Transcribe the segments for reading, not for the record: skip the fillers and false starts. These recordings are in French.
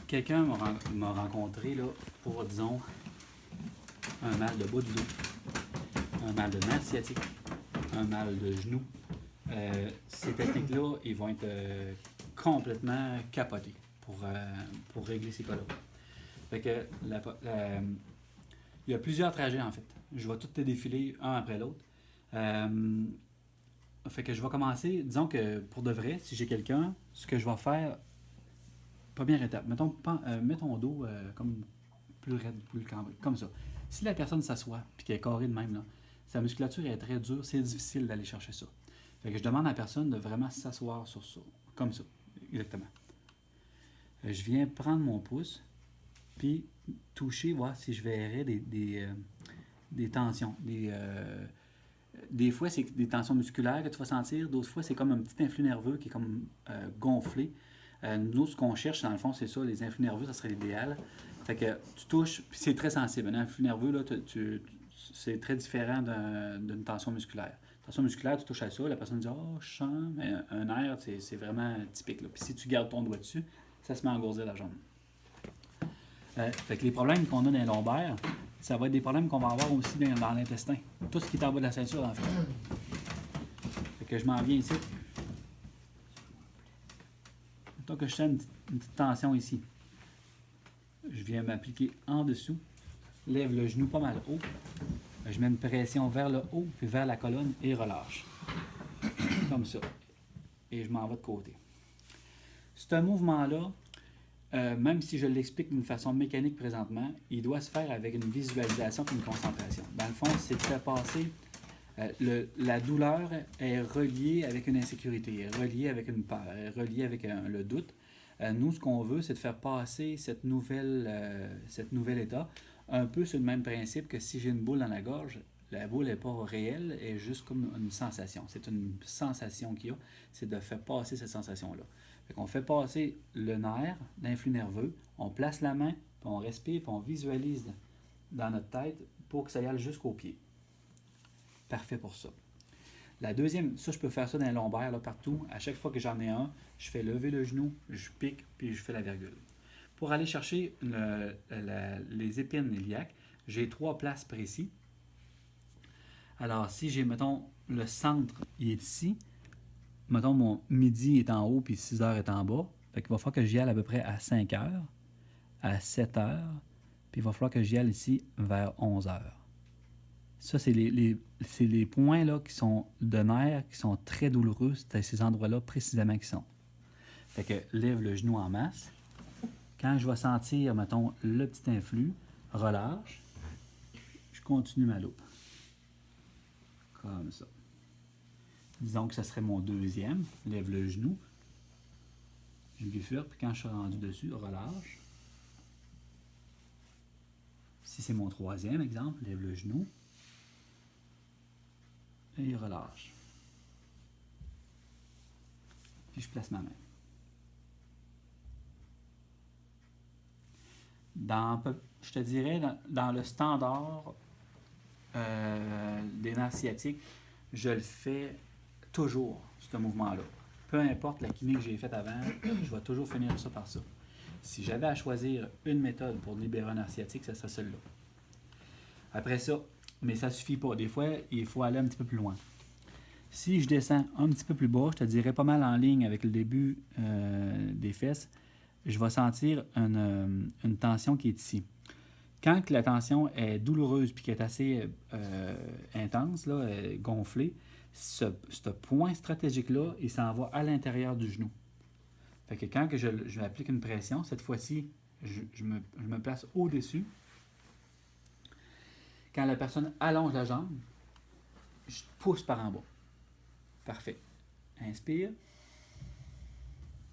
Quelqu'un m'a rencontré là, pour, disons, un mal de bas du dos, un mal de nerf sciatique, un mal de genou. Ces techniques-là, ils vont être complètement capotées pour régler ces cas-là. Fait que il y a plusieurs trajets en fait. Je vais tout te défiler un après l'autre. Fait que je vais commencer, disons que pour de vrai, si j'ai quelqu'un, ce que je vais faire, première étape, mets ton dos comme plus raide, plus cambré, comme ça. Si la personne s'assoit puis qu'elle est carrée de même, là, sa musculature est très dure, c'est difficile d'aller chercher ça. Fait que je demande à la personne de vraiment s'asseoir sur ça, comme ça, exactement. Je viens prendre mon pouce, puis toucher, voir si je verrais des tensions. Des fois, c'est des tensions musculaires que tu vas sentir, d'autres fois, c'est comme un petit influx nerveux qui est comme gonflé. Nous, ce qu'on cherche, dans le fond, c'est ça, les influx nerveux, ça serait l'idéal. Fait que tu touches, puis c'est très sensible. Un influx nerveux, là, c'est très différent d'une tension musculaire. Tension musculaire, tu touches à ça, la personne dit oh, je sens, mais un nerf, c'est vraiment typique. Là. Puis si tu gardes ton doigt dessus, ça se met à engourdir la jambe. Fait que les problèmes qu'on a dans les lombaires, ça va être des problèmes qu'on va avoir aussi dans l'intestin. Tout ce qui est en bas de la ceinture, en fait. Fait que je m'en viens ici. Mettons que je sens une petite tension ici. Je viens m'appliquer en dessous. Lève le genou pas mal haut. Je mets une pression vers le haut, puis vers la colonne et relâche. Comme ça. Et je m'en vais de côté. C'est un mouvement-là, même si je l'explique d'une façon mécanique présentement, il doit se faire avec une visualisation et une concentration. Dans le fond, c'est de faire passer... la douleur est reliée avec une insécurité, est reliée avec une peur, est reliée avec le doute. Nous, ce qu'on veut, c'est de faire passer cette nouvel état un peu sur le même principe que si j'ai une boule dans la gorge, la boule n'est pas réelle, elle est juste comme une sensation. C'est une sensation qu'il y a, c'est de faire passer cette sensation-là. Fait qu'on fait passer le nerf, l'influx nerveux, on place la main, puis on respire, puis on visualise dans notre tête pour que ça y aille jusqu'au pied. Parfait pour ça. La deuxième, ça je peux faire ça dans les lombaires, là, partout. À chaque fois que j'en ai un, je fais lever le genou, je pique, puis je fais la virgule. Pour aller chercher les épines iliaques, j'ai 3 places précises. Alors, si j'ai, mettons, le centre, il est ici, mettons, mon midi est en haut, puis 6 heures est en bas, fait qu'il va falloir que j'y aille à peu près à 5 heures, à 7 heures, puis il va falloir que j'y aille ici vers 11 heures. Ça, c'est les points là, qui sont de nerfs, qui sont très douloureux. C'est à ces endroits-là précisément qui sont. Fait que lève le genou en masse. Quand je vais sentir, mettons, le petit influx, relâche. Je continue ma loupe. Comme ça. Disons que ce serait mon deuxième. Lève le genou. Je bifurque, puis quand je suis rendu dessus, relâche. Si c'est mon troisième exemple, lève le genou. Et relâche. Puis je place ma main. Je te dirais, dans le standard des nerfs sciatiques, je le fais toujours, ce mouvement-là. Peu importe la kiné que j'ai faite avant, je vais toujours finir ça par ça. Si j'avais à choisir une méthode pour libérer un nerf sciatique, ce serait celle-là. Après ça, mais ça ne suffit pas. Des fois, il faut aller un petit peu plus loin. Si je descends un petit peu plus bas, je te dirais pas mal en ligne avec le début des fesses, je vais sentir une tension qui est ici. Quand la tension est douloureuse et qu'elle est assez intense, là, gonflée, ce point stratégique-là, il s'en va à l'intérieur du genou. Fait que quand je m'applique une pression, cette fois-ci, je me place au-dessus. Quand la personne allonge la jambe, je pousse par en bas. Parfait. Inspire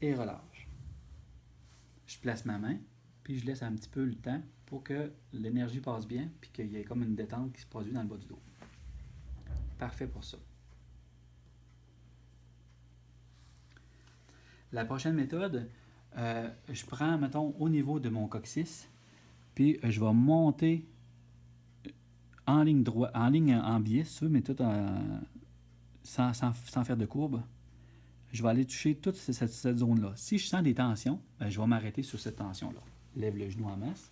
et relâche. Je place ma main, puis je laisse un petit peu le temps pour que l'énergie passe bien, puis qu'il y ait comme une détente qui se produit dans le bas du dos. Parfait pour ça. La prochaine méthode, je prends, mettons, au niveau de mon coccyx, puis je vais monter en ligne droite, en ligne en biais, mais tout sans faire de courbe. je vais aller toucher toute cette zone-là. Si je sens des tensions, ben, je vais m'arrêter sur cette tension-là. Lève le genou en masse,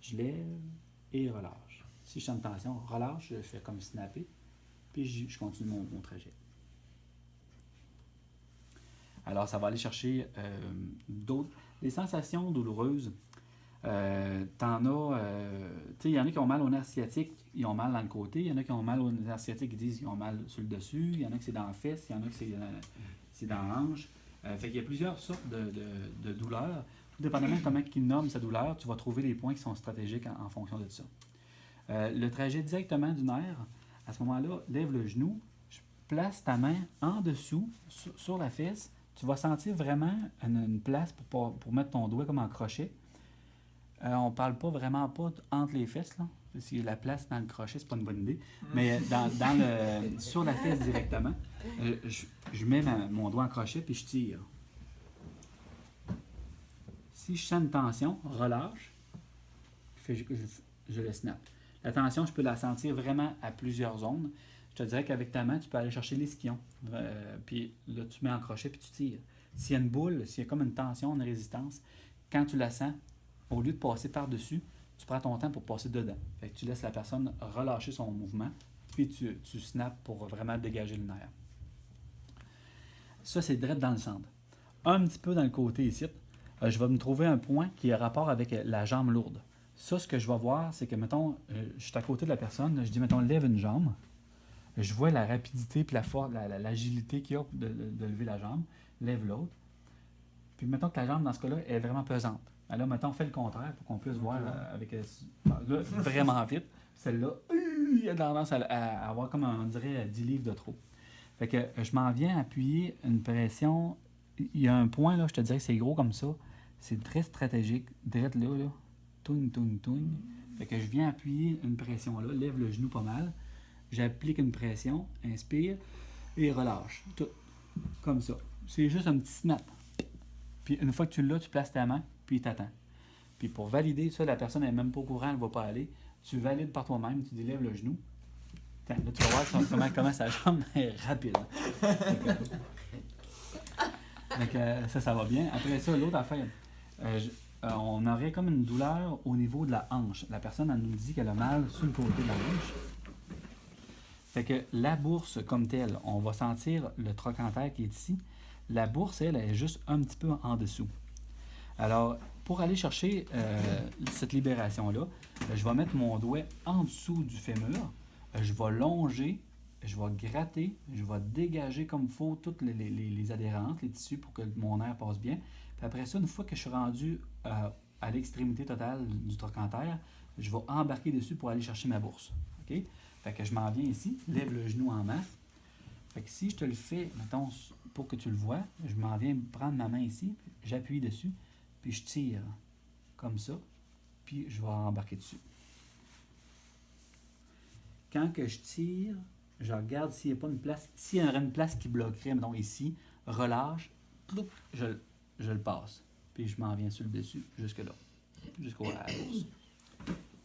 je lève et relâche. Si je sens une tension, relâche, je fais comme snapper, puis je continue mon trajet. Alors, ça va aller chercher d'autres. Les sensations douloureuses, t'en as, tu sais, il y en a qui ont mal au nerf sciatique, ils ont mal dans le côté. Il y en a qui ont mal au nerf sciatique, ils disent qu'ils ont mal sur le dessus. Il y en a que c'est dans la fesse, il y en a que c'est dans la hanche. Fait qu'il y a plusieurs sortes de douleurs. Tout dépendamment de comment ils nomment sa douleur, tu vas trouver des points qui sont stratégiques en fonction de ça. Le trajet directement du nerf, à ce moment-là, lève le genou, place ta main en dessous, sur la fesse. Tu vas sentir vraiment une place pour mettre ton doigt comme en crochet. On ne parle pas vraiment pas entre les fesses, là. Parce que la place dans le crochet, c'est pas une bonne idée. Mais sur la fesse directement, je mets mon doigt en crochet puis je tire. Si je sens une tension, relâche, je le snap. La tension, je peux la sentir vraiment à plusieurs zones. Je te dirais qu'avec ta main, tu peux aller chercher l'ischion. Puis là, tu mets en crochet puis tu tires. S'il y a une boule, s'il y a comme une tension, une résistance, quand tu la sens, au lieu de passer par-dessus, tu prends ton temps pour passer dedans. Fait que tu laisses la personne relâcher son mouvement, puis tu snaps pour vraiment dégager le nerf. Ça, c'est direct dans le centre. Un petit peu dans le côté ici, je vais me trouver un point qui a rapport avec la jambe lourde. Ça, ce que je vais voir, c'est que, mettons, je suis à côté de la personne, je dis, mettons, lève une jambe. Je vois la rapidité et la force, l'agilité qu'il y a de lever la jambe. Lève l'autre. Puis mettons que la jambe, dans ce cas-là, est vraiment pesante. Alors, mettons, on fait le contraire pour qu'on puisse voir avec là, vraiment vite. Celle-là, il a tendance à avoir comme, on dirait, 10 livres de trop. Fait que je m'en viens appuyer une pression. Il y a un point, là, je te dirais que c'est gros comme ça. C'est très stratégique. Direct là. Toung, toung, toung. Fait que je viens appuyer une pression là, lève le genou pas mal. J'applique une pression, inspire et relâche. Tout comme ça. C'est juste un petit snap. Puis une fois que tu l'as, tu places ta main, puis tu attends. Puis pour valider ça, la personne n'est même pas au courant, elle ne va pas aller. Tu valides par toi-même, tu lèves le genou. Attends, là, tu vas voir comment sa jambe est rapide. Donc, ça va bien. Après ça, l'autre affaire, on aurait comme une douleur au niveau de la hanche. La personne, elle nous dit qu'elle a mal sur le côté de la hanche. Fait que la bourse comme telle, on va sentir le trochanter qui est ici. La bourse, elle est juste un petit peu en dessous. Alors, pour aller chercher cette libération-là, je vais mettre mon doigt en dessous du fémur, je vais longer, je vais gratter, je vais dégager comme il faut toutes les adhérentes, les tissus pour que mon air passe bien. Puis après ça, une fois que je suis rendu à l'extrémité totale du trochanter, je vais embarquer dessus pour aller chercher ma bourse. OK? Fait que je m'en viens ici, lève le genou en masse. Fait que si je te le fais, mettons, pour que tu le vois, je m'en viens prendre ma main ici, j'appuie dessus, puis je tire comme ça, puis je vais embarquer dessus. Quand que je tire, je regarde s'il n'y a pas une place, s'il y aurait une place qui bloquerait, mettons ici, relâche, je le passe, puis je m'en viens sur le dessus, jusque là, jusqu'à la bourse.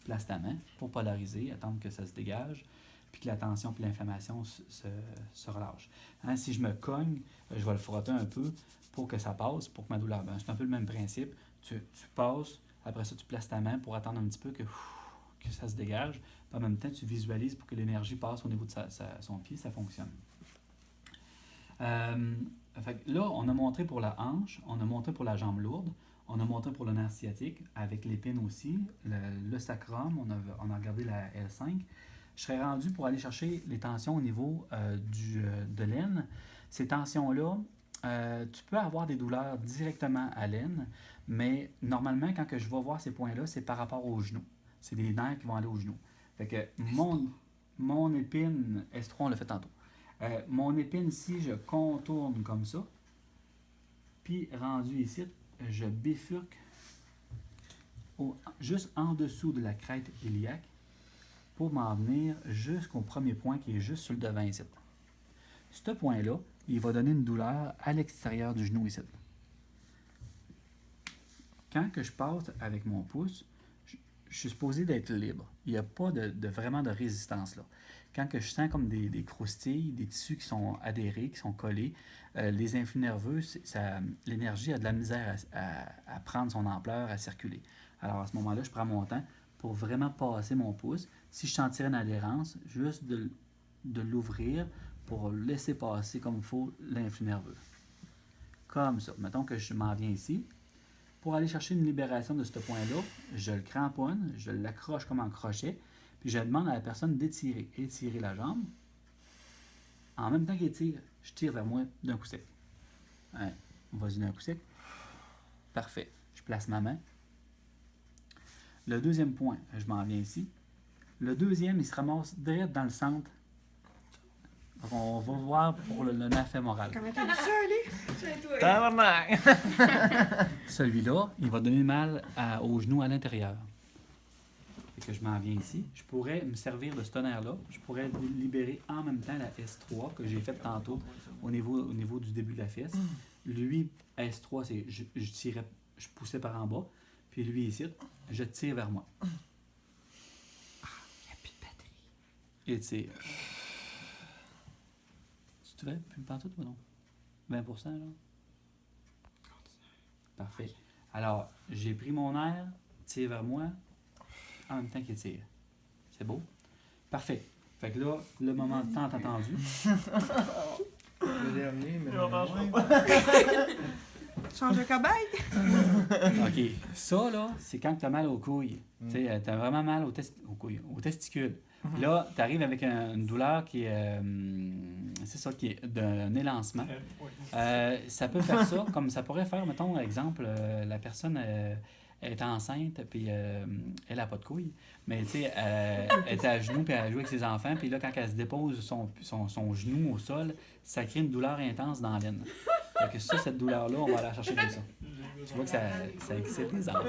Place ta main pour polariser, attendre que ça se dégage, puis que la tension et l'inflammation se relâche. Hein, si je me cogne, je vais le frotter un peu pour que ça passe, pour que ma douleur... c'est un peu le même principe. Tu passes, après ça, tu places ta main pour attendre un petit peu que ça se dégage. Puis en même temps, tu visualises pour que l'énergie passe au niveau de son pied, ça fonctionne. Fait que là, on a montré pour la hanche, on a montré pour la jambe lourde, on a montré pour le nerf sciatique, avec l'épine aussi, le sacrum, on a regardé la L5. Je serais rendu pour aller chercher les tensions au niveau de l'aine. Ces tensions-là, tu peux avoir des douleurs directement à l'aine, mais normalement, quand que je vais voir ces points-là, c'est par rapport aux genoux. C'est des nerfs qui vont aller aux genoux. Fait que mon épine, S3, on l'a fait tantôt. Mon épine, si je contourne comme ça, puis rendu ici, je bifurque juste en dessous de la crête iliaque pour m'en venir jusqu'au premier point qui est juste sur le devant ici. Ce point-là, il va donner une douleur à l'extérieur du genou ici. Quand que je passe avec mon pouce, je suis supposé d'être libre. Il n'y a pas vraiment de résistance là. Quand que je sens comme des croustilles, des tissus qui sont adhérés, qui sont collés, les influx nerveux, l'énergie a de la misère à prendre son ampleur, à circuler. Alors à ce moment-là, je prends mon temps pour vraiment passer mon pouce. Si je sentirais une adhérence, juste de l'ouvrir pour laisser passer comme il faut l'influx nerveux. Comme ça. Mettons que je m'en viens ici. Pour aller chercher une libération de ce point-là, je le cramponne, je l'accroche comme un crochet, puis je demande à la personne d'étirer. Étirer la jambe. En même temps qu'il tire, je tire vers moi d'un coup sec. Hein, vas-y d'un coup sec. Parfait. Je place ma main. Le deuxième point, je m'en viens ici. Le deuxième, il se ramasse direct dans le centre. Donc, on va voir pour le nerf fémoral. Comment t'as dit ça, Ali? Tabarnak! Celui-là, il va donner mal au genou à l'intérieur. Fait que je m'en viens ici. Je pourrais me servir de ce tonnerre-là. Je pourrais libérer en même temps la S3 que j'ai faite tantôt au niveau du début de la fesse. Lui, S3, c'est je poussais par en bas. Puis lui, ici, je tire vers moi. Il n'y a plus de batterie. Et tire. Tu veux plus me parler ou non? 20%, là? Parfait. Alors, j'ai pris mon air, tire vers moi, en même temps qu'il tire. C'est beau? Parfait. Fait que là, le moment de temps attendu. Je l'ai amené, mais... Change de cobaye? OK. Ça, là, c'est quand tu as mal aux couilles. Tu sais, tu as vraiment mal aux testicules. Là, tu arrives avec une douleur qui est, c'est ça, qui est d'un élancement. Ça peut faire ça, comme ça pourrait faire, mettons, exemple, la personne est enceinte, puis elle n'a pas de couilles, mais tu sais, elle est à genoux, puis elle joue avec ses enfants, puis là, quand elle se dépose son genou au sol, ça crée une douleur intense dans l'aine. Fait que ça, cette douleur-là, on va aller la chercher comme ça. Tu vois que ça excite les enfants.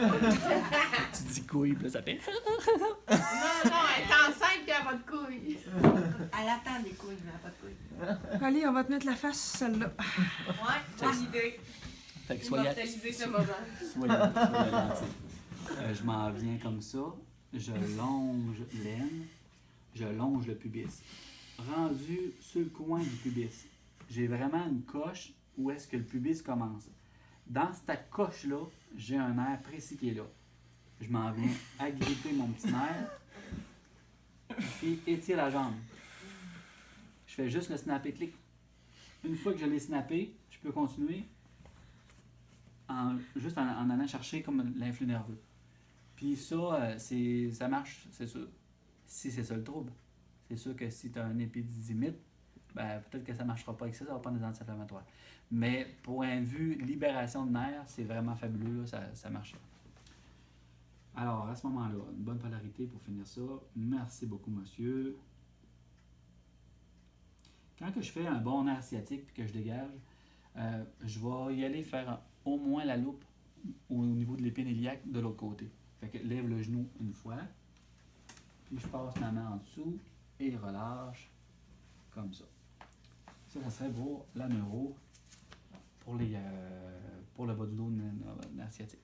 Tu dis couilles, puis là, ça fait... Non, elle est enceinte et elle n'a pas de couilles. Elle attend des couilles, mais elle n'a pas de couilles. Ali, on va te mettre la face sur celle-là. Ouais, bonne idée. Fait que soyez Immortaliser ce moment. attentifs. Je m'en viens comme ça. Je longe l'aine. Je longe le pubis. Rendu sur le coin du pubis, j'ai vraiment une coche où est-ce que le pubis commence. Dans cette coche-là, j'ai un nerf précis qui est là. Je m'en viens agripper mon petit nerf, puis étire la jambe. Je fais juste le snapper clic. Une fois que je l'ai snappé, je peux continuer juste en allant chercher comme l'influx nerveux. Puis ça, ça marche, c'est sûr. Si c'est ça le trouble. C'est sûr que si tu as un épididymite, ben, peut-être que ça ne marchera pas avec ça, ça va prendre des anti-inflammatoires. Mais pour un vue libération de nerfs, c'est vraiment fabuleux, là, ça marche. Alors, à ce moment-là, une bonne polarité pour finir ça. Merci beaucoup, monsieur. Quand que je fais un bon nerf sciatique et que je dégage, je vais y aller faire au moins la loupe au niveau de l'épine iliaque de l'autre côté. Fait que lève le genou une fois, puis je passe ma main en dessous et relâche comme ça. Ça serait pour la neuro, pour le bas du dos nerf sciatique.